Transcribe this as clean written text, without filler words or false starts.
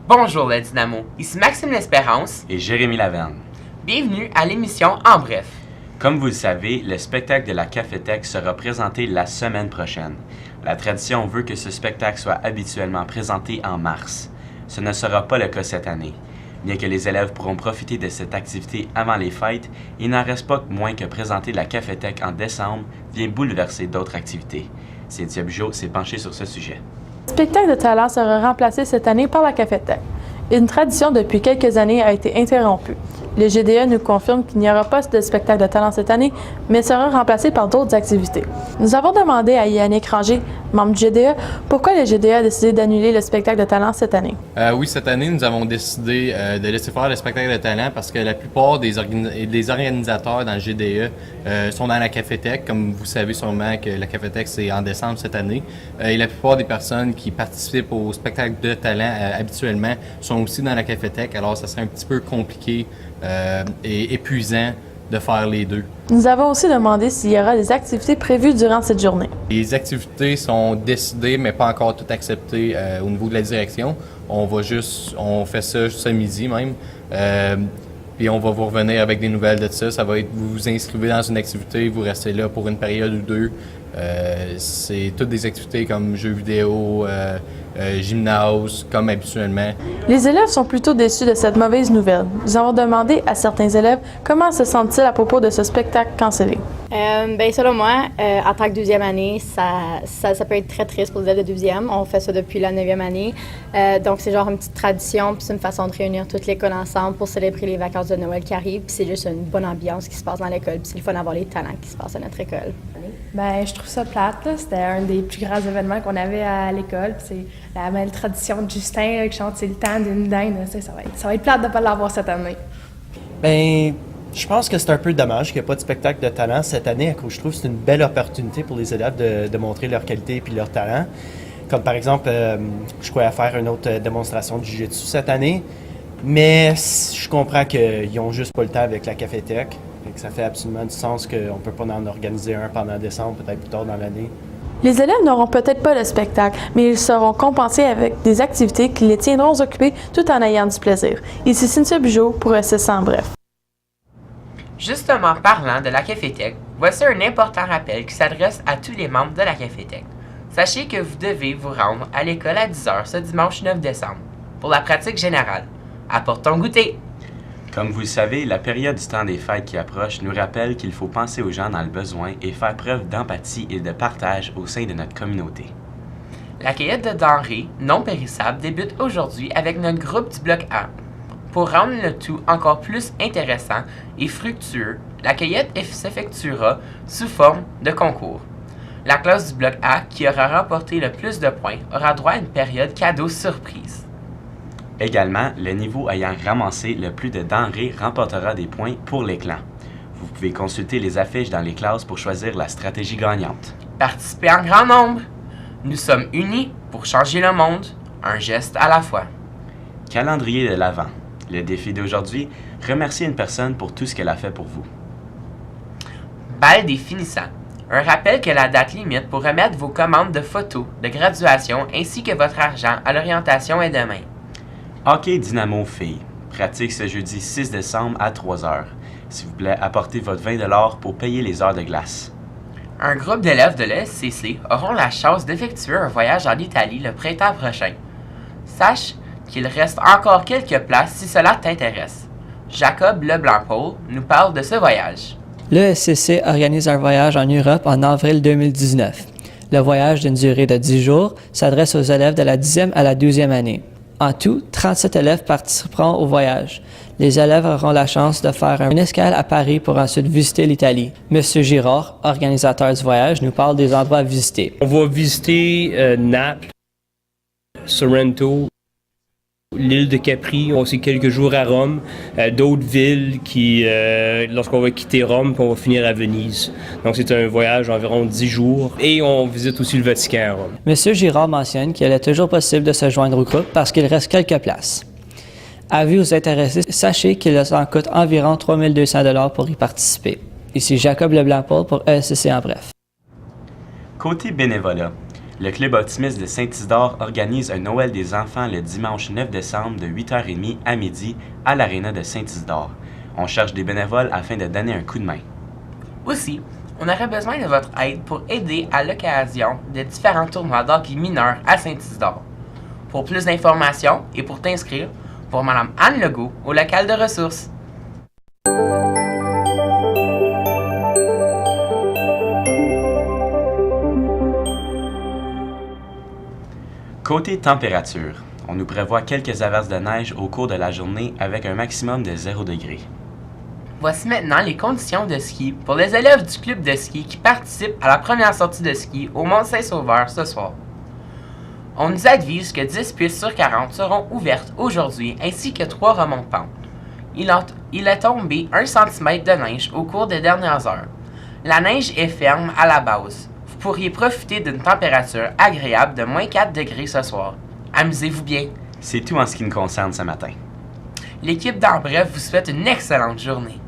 Bonjour le Dynamo, ici Maxime L'Espérance et Jérémy Laverne. Bienvenue à l'émission En Bref. Comme vous le savez, le spectacle de la Cafétèque sera présenté la semaine prochaine. La tradition veut que ce spectacle soit habituellement présenté en mars. Ce ne sera pas le cas cette année. Bien que les élèves pourront profiter de cette activité avant les fêtes, il n'en reste pas moins que présenter la Cafétèque en décembre vient bouleverser d'autres activités. Cynthia Bugeaud s'est penchée sur ce sujet. Le spectacle de talent sera remplacé cette année par la Cafétèque. Une tradition depuis quelques années a été interrompue. Le GDE nous confirme qu'il n'y aura pas de spectacle de talent cette année, mais sera remplacé par d'autres activités. Nous avons demandé à Yannick Ranger, membre du GDE, pourquoi le GDE a décidé d'annuler le spectacle de talent cette année. Oui, cette année, nous avons décidé de laisser faire le spectacle de talent parce que la plupart des organisateurs dans le GDE sont dans la Cafétèque. Comme vous savez sûrement que la Cafétèque, c'est en décembre cette année. Et la plupart des personnes qui participent au spectacle de talent habituellement sont aussi dans la Cafétèque. Alors, ça serait un petit peu compliqué et épuisant de faire les deux. Nous avons aussi demandé s'il y aura des activités prévues durant cette journée. Les activités sont décidées, mais pas encore toutes acceptées au niveau de la direction. On fait ça ce midi même. Puis on va vous revenir avec des nouvelles de ça. Ça va être, vous vous inscrivez dans une activité, vous restez là pour une période ou deux. C'est toutes des activités comme jeux vidéo, gymnase, comme habituellement. Les élèves sont plutôt déçus de cette mauvaise nouvelle. Nous avons demandé à certains élèves comment se sentent-ils à propos de ce spectacle cancellé. Selon moi, en tant que deuxième année, ça peut être très triste pour les élèves de deuxième. On fait ça depuis la 9e année. Donc, c'est genre une petite tradition, puis c'est une façon de réunir toute l'école ensemble pour célébrer les vacances de Noël qui arrivent. Puis c'est juste une bonne ambiance qui se passe dans l'école, puis c'est le fun d'avoir les talents qui se passent à notre école. Je trouve ça plate. C'était un des plus grands événements qu'on avait à l'école. Puis c'est la belle tradition de Justin là, qui chante « C'est le temps d'une dinde ». Ça va être plate de ne pas l'avoir cette année. Je pense que c'est un peu dommage qu'il n'y ait pas de spectacle de talent cette année, à cause je trouve que c'est une belle opportunité pour les élèves de montrer leur qualité et leur talent. Comme par exemple, je croyais faire une autre démonstration de jiu-jitsu cette année, mais je comprends qu'ils n'ont juste pas le temps avec la Cafétèque. Ça fait absolument du sens qu'on ne peut pas en organiser un pendant décembre, peut-être plus tard dans l'année. Les élèves n'auront peut-être pas le spectacle, mais ils seront compensés avec des activités qui les tiendront occupés tout en ayant du plaisir. Ici Cynthia Bugeaud pour SSC en bref. Justement parlant de la Cafétèque, voici un important rappel qui s'adresse à tous les membres de la Cafétèque. Sachez que vous devez vous rendre à l'école à 10h ce dimanche 9 décembre pour la pratique générale. Apporte ton goûter! Comme vous le savez, la période du temps des fêtes qui approche nous rappelle qu'il faut penser aux gens dans le besoin et faire preuve d'empathie et de partage au sein de notre communauté. La cueillette de denrées non périssables débute aujourd'hui avec notre groupe du bloc A. Pour rendre le tout encore plus intéressant et fructueux, la cueillette s'effectuera sous forme de concours. La classe du bloc A qui aura remporté le plus de points aura droit à une période cadeau surprise. Également, le niveau ayant ramassé le plus de denrées remportera des points pour les clans. Vous pouvez consulter les affiches dans les classes pour choisir la stratégie gagnante. Participez en grand nombre. Nous sommes unis pour changer le monde, un geste à la fois. Calendrier de l'Avent. Le défi d'aujourd'hui, remercier une personne pour tout ce qu'elle a fait pour vous. Bal des finissants. Un rappel que la date limite pour remettre vos commandes de photos de graduation ainsi que votre argent à l'orientation est demain. Hockey Dynamo Filles. Pratique ce jeudi 6 décembre à 3h. S'il vous plaît, apportez votre 20 $ pour payer les heures de glace. Un groupe d'élèves de l'ESCC auront la chance d'effectuer un voyage en Italie le printemps prochain. Sache qu'il reste encore quelques places si cela t'intéresse. Jacob Leblanc-Paul nous parle de ce voyage. L'ESCC organise un voyage en Europe en avril 2019. Le voyage d'une durée de 10 jours s'adresse aux élèves de la 10e à la 12e année. En tout, 37 élèves participeront au voyage. Les élèves auront la chance de faire une escale à Paris pour ensuite visiter l'Italie. Monsieur Girard, organisateur du voyage, nous parle des endroits à visiter. On va visiter Naples, Sorrento, l'île de Capri, on aussi quelques jours à Rome, d'autres villes qui, lorsqu'on va quitter Rome, on va finir à Venise. Donc c'est un voyage d'environ 10 jours et on visite aussi le Vatican à Rome. Monsieur Girard mentionne qu'il est toujours possible de se joindre au groupe parce qu'il reste quelques places. Avis aux intéressés, sachez qu'il en coûte environ 3 200 $ pour y participer. Ici Jacob Leblanc-Paul pour ESCC en bref. Côté bénévolat, Le Club optimiste de Saint-Isidore organise un Noël des enfants le dimanche 9 décembre de 8h30 à midi à l'Aréna de Saint-Isidore. On cherche des bénévoles afin de donner un coup de main. Aussi, on aurait besoin de votre aide pour aider à l'occasion de différents tournois d'hockey mineurs à Saint-Isidore. Pour plus d'informations et pour t'inscrire, voir Mme Anne Legault au local de ressources. Côté température, on nous prévoit quelques averses de neige au cours de la journée avec un maximum de 0 degré. Voici maintenant les conditions de ski pour les élèves du club de ski qui participent à la première sortie de ski au Mont-Saint-Sauveur ce soir. On nous avise que 10 pistes sur 40 seront ouvertes aujourd'hui ainsi que 3 remontes-pentes. Il est tombé 1 cm de neige au cours des dernières heures. La neige est ferme à la base. Vous pourriez profiter d'une température agréable de moins 4 degrés ce soir. Amusez-vous bien. C'est tout en ce qui nous concerne ce matin. L'équipe d'En Bref vous souhaite une excellente journée.